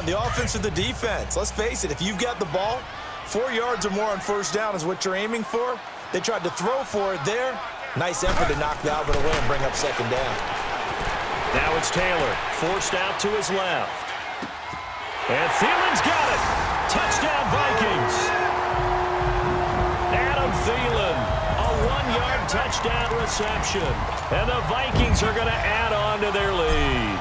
The offense or the defense. Let's face it, if you've got the ball, 4 yards or more on first down is what you're aiming for. They tried to throw for it there. Nice effort to knock Dalvin away and bring up second down. Now it's Taylor, forced out to his left. And Thielen's got it. Touchdown, Vikings. Adam Thielen, a 1-yard touchdown reception. And the Vikings are going to add on to their lead.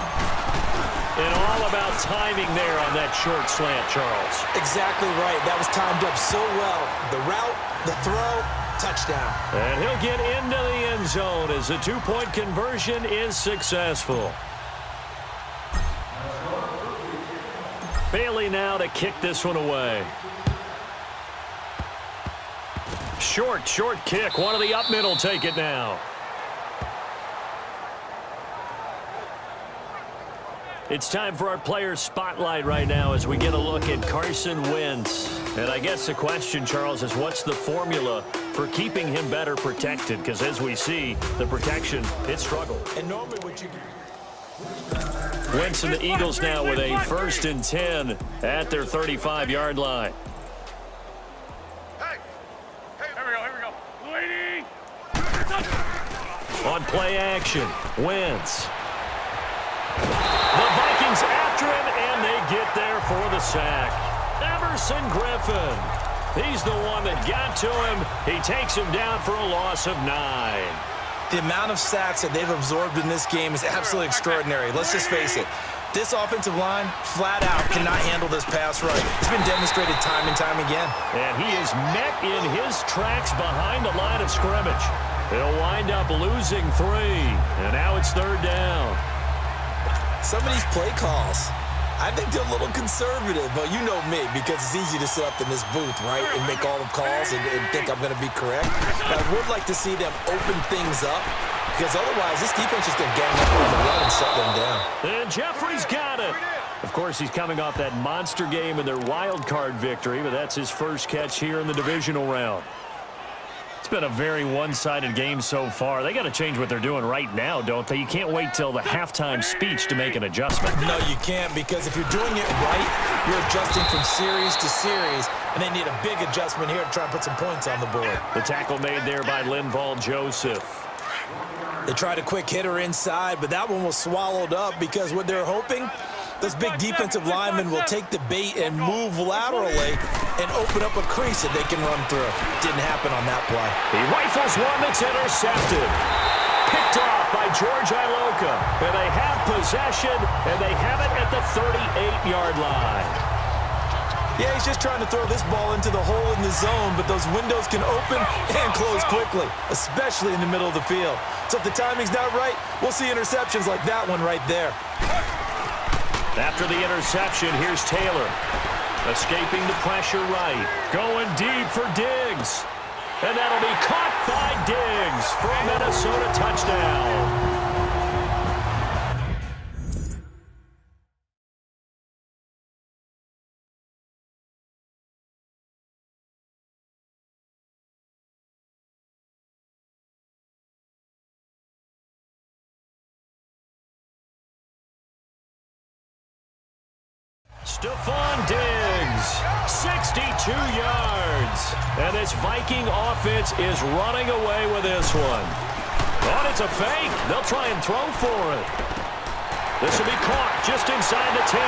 And all about timing there on that short slant, Charles. Exactly right. That was timed up so well. The route, the throw, touchdown. And he'll get into the end zone as the two-point conversion is successful. Bailey now to kick this one away. Short kick. One of the up middle take it now. It's time for our player spotlight right now as we get a look at Carson Wentz. And I guess the question, Charles, is what's the formula for keeping him better protected? Because as we see, the protection, it struggled. And normally what you... Wentz and the Eagles now with a 1st and 10 at their 35-yard line. Hey, here we go. Lady. On play action, Wentz. The Vikings after him, and they get there for the sack. Everson Griffin. He's the one that got to him. He takes him down for a loss of 9. The amount of sacks that they've absorbed in this game is absolutely extraordinary. Let's just face it. This offensive line, flat out, cannot handle this pass rush. It's been demonstrated time and time again. And he is met in his tracks behind the line of scrimmage. He'll wind up losing 3. And now it's 3rd down. Some of these play calls, I think they're a little conservative, but you know me, because it's easy to sit up in this booth, right, and make all the calls and think I'm going to be correct. But I would like to see them open things up, because otherwise this defense is going to gang up on the run and shut them down. And Jeffrey's got it. Of course, he's coming off that monster game in their wild card victory, but that's his first catch here in the divisional round. It's been a very one-sided game so far. They got to change what they're doing right now, don't they? You can't wait till the halftime speech to make an adjustment. No, you can't, because if you're doing it right, you're adjusting from series to series, and they need a big adjustment here to try and put some points on the board. The tackle made there by Linval Joseph. They tried a quick hitter inside, but that one was swallowed up because what they're hoping, those big defensive linemen will take the bait and move laterally and open up a crease that they can run through. Didn't happen on that play. He rifles one that's intercepted. Picked off by George Iloka. And they have possession, and they have it at the 38-yard line. Yeah, he's just trying to throw this ball into the hole in the zone, but those windows can open and close quickly, especially in the middle of the field. So if the timing's not right, we'll see interceptions like that one right there. After the interception, here's Taylor. Escaping the pressure right. Going deep for Diggs. And that'll be caught by Diggs for a Minnesota touchdown. Stephon Diggs, 62 yards. And this Viking offense is running away with this one. Oh, it's a fake. They'll try and throw for it. This will be caught just inside the 10.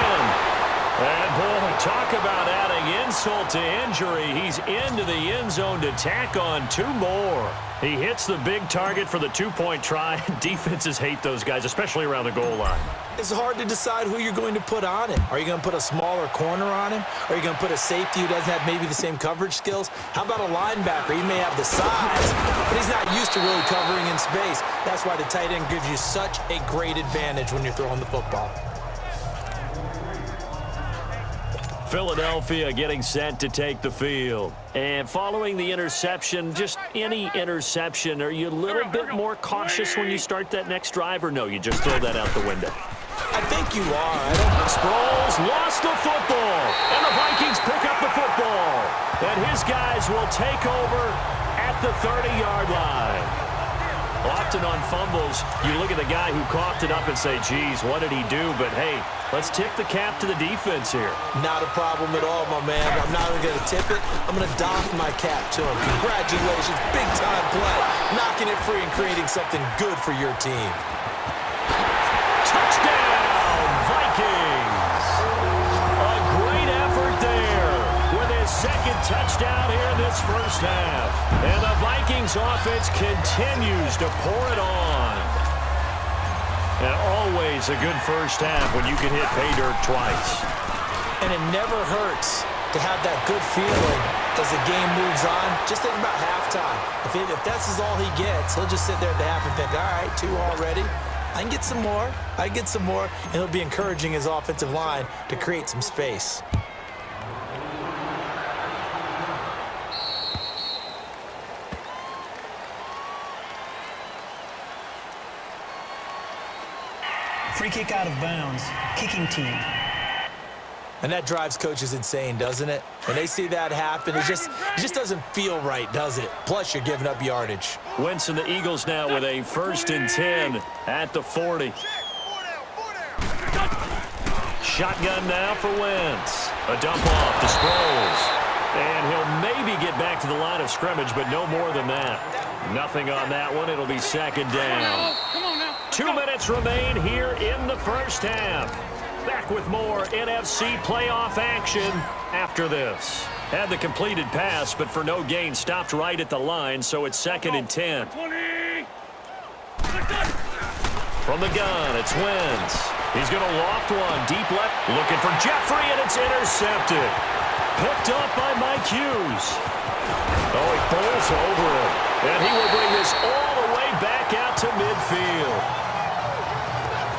And, boy, talk about adding insult to injury. He's into the end zone to tack on 2 more. He hits the big target for the 2-point try. Defenses hate those guys, especially around the goal line. It's hard to decide who you're going to put on him. Are you going to put a smaller corner on him? Are you going to put a safety who doesn't have maybe the same coverage skills? How about a linebacker? He may have the size, but he's not used to really covering in space. That's why the tight end gives you such a great advantage when you're throwing the football. Philadelphia getting set to take the field. And following the interception, just any interception, are you a little bit more cautious when you start that next drive, or no, you just throw that out the window? I think you are. Sproles lost the football, and the Vikings pick up the football. And his guys will take over at the 30-yard line. Often on fumbles, you look at the guy who coughed it up and say, geez, what did he do? But, hey, let's tip the cap to the defense here. Not a problem at all, my man. I'm not even going to tip it. I'm going to doff my cap to him. Congratulations. Big-time play. Knocking it free and creating something good for your team. Touchdown, Vikings! A great effort there with his second touchdown here in this first half. And the Vikings offense continues to pour it on. And always a good first half when you can hit pay dirt twice. And it never hurts to have that good feeling as the game moves on. Just think about halftime. If that's all he gets, he'll just sit there at the half and think, all right, 2 already. I can get some more. I can get some more. And he'll be encouraging his offensive line to create some space. Free kick out of bounds. Kicking team. And that drives coaches insane, doesn't it? When they see that happen, it just doesn't feel right, does it? Plus, you're giving up yardage. Wentz and the Eagles now with a 1st and 10 at the 40. Shotgun now for Wentz. A dump off to Sproles. And he'll maybe get back to the line of scrimmage, but no more than that. Nothing on that one. It'll be 2nd down. 2 minutes remain here in the first half. Back with more NFC playoff action after this. Had the completed pass, but for no gain, stopped right at the line, so it's 2nd and 10. From the gun, it's Wentz. He's going to loft one, deep left, looking for Jeffrey, and it's intercepted. Picked up by Mike Hughes. Oh, he pulls over it, and he will bring this all the way back out to midfield.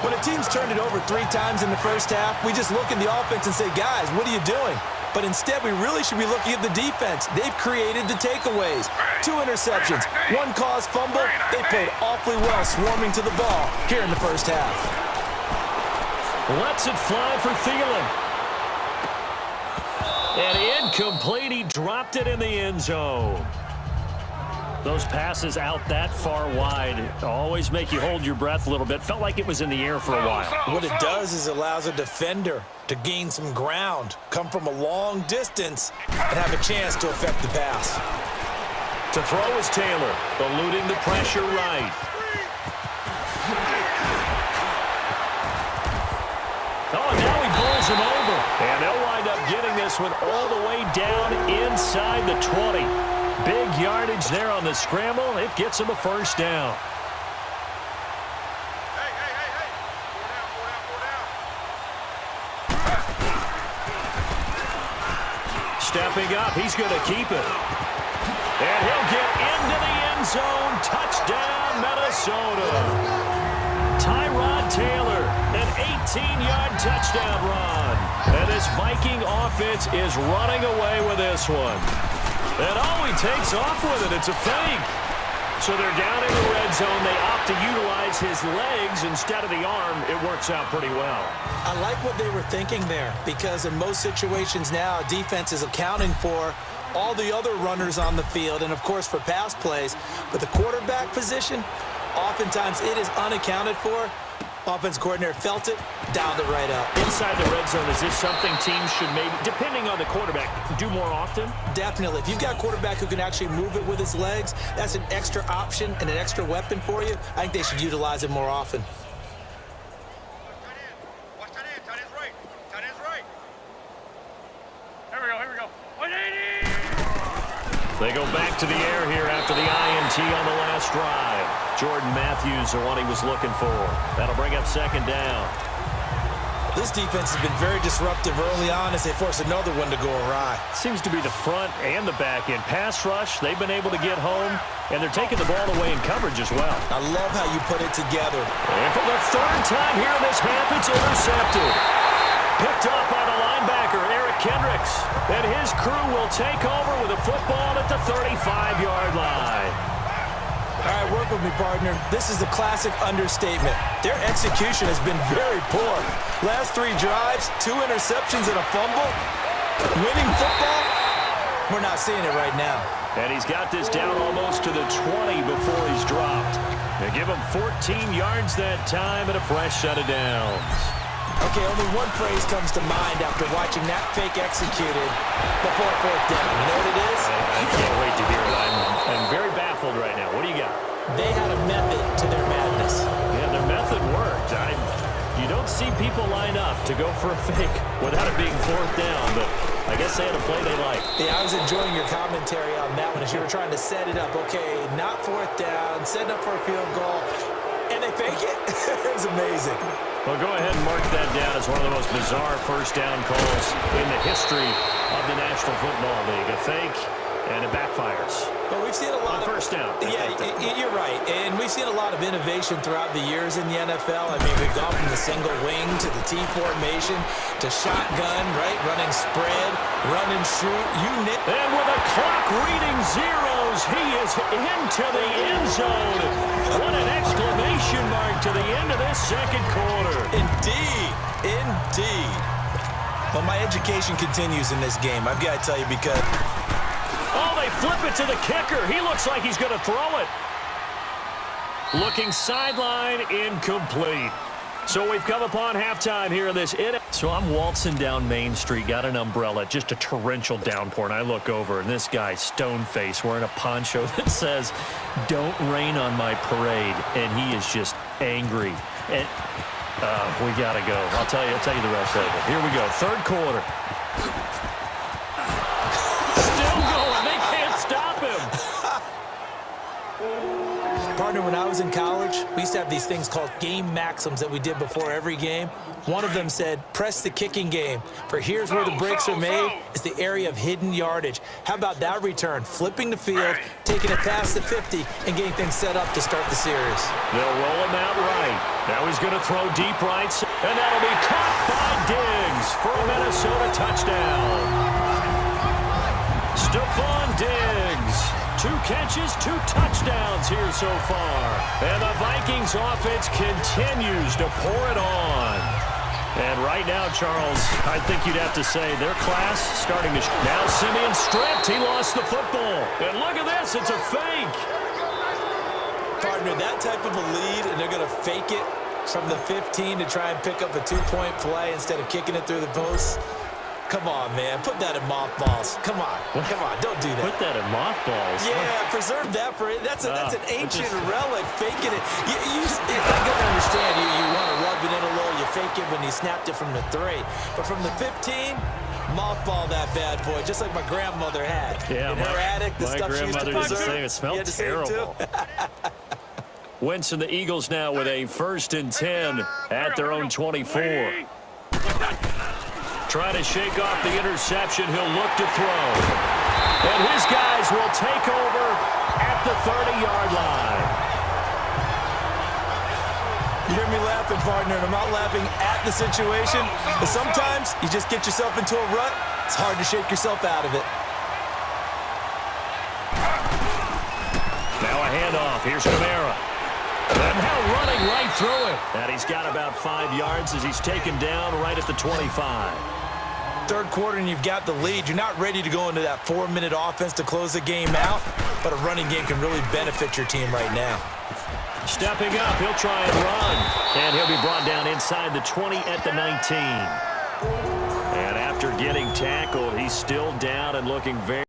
When a team's turned it over 3 times in the first half, we just look at the offense and say, guys, what are you doing? But instead, we really should be looking at the defense. They've created the takeaways. 2 interceptions, 1 caused fumble. They played awfully well swarming to the ball here in the first half. Lets it fly for Thielen. And incomplete. He dropped it in the end zone. Those passes out that far wide always make you hold your breath a little bit. Felt like it was in the air for a while. What it does is it allows a defender to gain some ground, come from a long distance, and have a chance to affect the pass. To throw is Taylor, eluding the pressure right. Oh, now he pulls him over. And they'll wind up getting this one all the way down inside the 20. Big yardage there on the scramble. It gets him a 1st down. Stepping up, he's going to keep it. And he'll get into the end zone. Touchdown, Minnesota. Tyrod Taylor, an 18-yard touchdown run. And this Viking offense is running away with this one. And oh, he takes off with it. It's a fake. So they're down in the red zone. They opt to utilize his legs instead of the arm. It works out pretty well. I like what they were thinking there, because in most situations now, defense is accounting for all the other runners on the field and, of course, for pass plays. But the quarterback position, oftentimes it is unaccounted for. Offense coordinator felt it, dialed it right up. Inside the red zone, is this something teams should maybe, depending on the quarterback, do more often? Definitely. If you've got a quarterback who can actually move it with his legs, that's an extra option and an extra weapon for you. I think they should utilize it more often. Watch that in. Tight end's right. Tight end's right. Here we go. Here we go. 180! They go back to the air here after the INT on the last drive. Jordan Matthews, the one he was looking for. That'll bring up 2nd down. This defense has been very disruptive early on as they force another one to go awry. Seems to be the front and the back end. Pass rush, they've been able to get home, and they're taking the ball away in coverage as well. I love how you put it together. And for the 3rd time here in this half, it's intercepted. Picked up by the linebacker, Eric Kendricks. And his crew will take over with a football at the 35-yard line. All right, work with me, partner. This is a classic understatement. Their execution has been very poor. Last 3 drives, 2 interceptions and a fumble. Winning football? We're not seeing it right now. And he's got this down almost to the 20 before he's dropped. They give him 14 yards that time and a fresh set of downs. Okay, only one phrase comes to mind after watching that fake executed before fourth down. You know what it is? I can't wait to hear it. I'm very baffled right now. What do you got? They had a method to their madness. Yeah, their method worked. You don't see people line up to go for a fake without it being fourth down, but I guess they had a play they liked. Yeah, I was enjoying your commentary on that one as you were trying to set it up. Okay, not fourth down, setting up for a field goal, and they fake it? It was amazing. Well, go ahead and mark that down as one of the most bizarre first down calls in the history of the National Football League. A fake, and it backfires. But we've seen a lot of first down. Yeah, you're right. And we've seen a lot of innovation throughout the years in the NFL. I mean, we've gone from the single wing to the T formation to shotgun, right? Running spread, run and shoot, you nit. And with a clock reading zeros, he is into the end zone. What an exclamation mark to the end of this second quarter. Indeed. Well, my education continues in this game. I've got to tell you because... Oh, they flip it to the kicker. He looks like he's going to throw it. Looking sideline, incomplete. So we've come upon halftime here in this. So I'm waltzing down Main Street, got an umbrella, just a torrential downpour, and I look over, and this guy, stone-faced, wearing a poncho that says, "Don't rain on my parade," and he is just angry. And we got to go. I'll tell you the rest of it. Here we go, third quarter. Partner, when I was in college, we used to have these things called game maxims that we did before every game. One of them said, press the kicking game, for here's where the breaks are made, is the area of hidden yardage. How about that return? Flipping the field, taking it past the 50, and getting things set up to start the series. They'll roll him out right. Now he's going to throw deep right, and that'll be caught by Diggs for a Minnesota touchdown. Stephon Diggs. 2 catches, 2 touchdowns here so far. And the Vikings offense continues to pour it on. And right now, Charles, I think you'd have to say their class starting to... Now Simeon stripped. He lost the football. And look at this. It's a fake. Partner, that type of a lead, and they're going to fake it from the 15 to try and pick up a 2-point play instead of kicking it through the posts. Come on, man. Put that in mothballs. Come on. Don't do that. Put that in mothballs? Yeah, preserve that for it. That's an ancient relic. Faking it. I can understand you want to rub it in a little. You fake it when you snapped it from the 3. But from the 15, mothball that bad boy, just like my grandmother had. Yeah, in her attic, the stuff she used to preserve. It smelled terrible. Wentz and the Eagles now with a 1st and 10 at their own 24. Trying to shake off the interception. He'll look to throw. And his guys will take over at the 30-yard line. You hear me laughing, partner, and I'm not laughing at the situation. But sometimes you just get yourself into a rut. It's hard to shake yourself out of it. Now a handoff. Here's Kamara. And now running right through it. And he's got about 5 yards as he's taken down right at the 25. Third quarter and you've got the lead. You're not ready to go into that 4-minute offense to close the game out, but a running game can really benefit your team right now. Stepping up, he'll try and run. And he'll be brought down inside the 20 at the 19. And after getting tackled, he's still down and looking very...